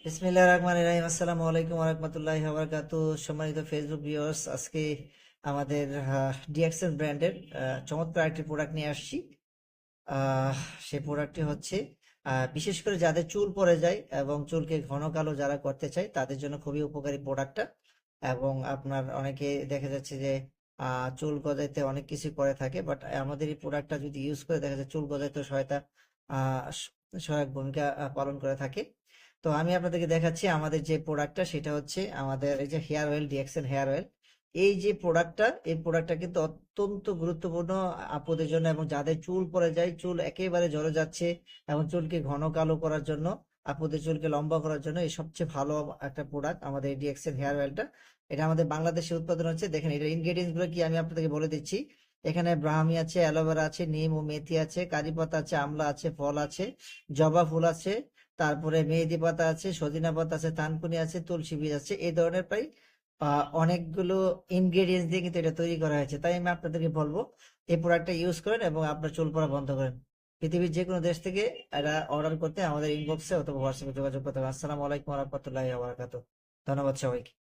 বিসমিল্লাহির রহমানির রহিম। আসসালামু আলাইকুম ওয়া রাহমাতুল্লাহি ওয়া বারাকাতুহু। সম্মানিত ফেসবুক ভিউয়ার্স, আজকে আমাদের ডিএক্সএন ব্র্যান্ডের চমৎকার একটি প্রোডাক্ট নিয়ে আসছি। আহ, সেই প্রোডাক্টটি হচ্ছে বিশেষ করে যাদের চুল পড়ে যায় এবং চুলকে ঘন কালো যারা করতে চায় তাদের জন্য খুবই উপকারী প্রোডাক্টটা। এবং আপনার অনেকে দেখা যাচ্ছে যে চুল গজাইতে অনেক কিছু করে থাকে, বাট আমাদের এই প্রোডাক্টটা যদি ইউজ করে দেখা যায় চুল গজাইতে সহায়ক ভূমিকা পালন করে থাকে। তো আমি আপনাদেরকে দেখাচ্ছি আমাদের যে প্রোডাক্টটা, সেটা হচ্ছে আমাদের এই যে hair oil, DXN hair oil. এই প্রোডাক্টটা কিন্তু অত্যন্ত গুরুত্বপূর্ণ আপুদের জন্য, এবং যাদের চুল পড়ে যায়, চুল একেবারে ঝরে যাচ্ছে এবং চুলকে ঘন কালো করার জন্য, আপুদের চুলকে লম্বা করার জন্য এই সবচেয়ে ভালো একটা প্রোডাক্ট আমাদের ডিএক্সএন হেয়ার অয়েলটা। এটা আমাদের বাংলাদেশে উৎপাদন হচ্ছে। দেখেন এটার ইনগ্রেডিয়েন্টস গুলো কি আমি আপনাদেরকে বলে দিচ্ছি। এখানে ব্রাহ্মী আছে, অ্যালোভেরা আছে, নিম ও মেথি আছে, কারি পাতা আছে, আমলা আছে, ফল আছে, জবা ফুল আছে, তারপরে মেহেদি পাতা আছে, সজিনা পাতা আছে, থানকুনি আছে, তুলসী বীজ আছে। এই ধরনের প্রায় অনেকগুলো ইনগ্রেডিয়েন্টস দিয়ে কিন্তু এটা তৈরি করা হয়েছে। তাই আমি আপনাদেরকে বলবো এই প্রোডাক্টটা ইউজ করেন এবং আপনার চুল পড়া বন্ধ করেন। পৃথিবীর যে কোনো দেশ থেকে এটা অর্ডার করতে আমাদের ইনবক্সে অথবা হোয়াটসঅ্যাপে যোগাযোগ করতে হবে। আসসালামু আলাইকুম রহমতুল্লাহ। ধন্যবাদ সবাইকে।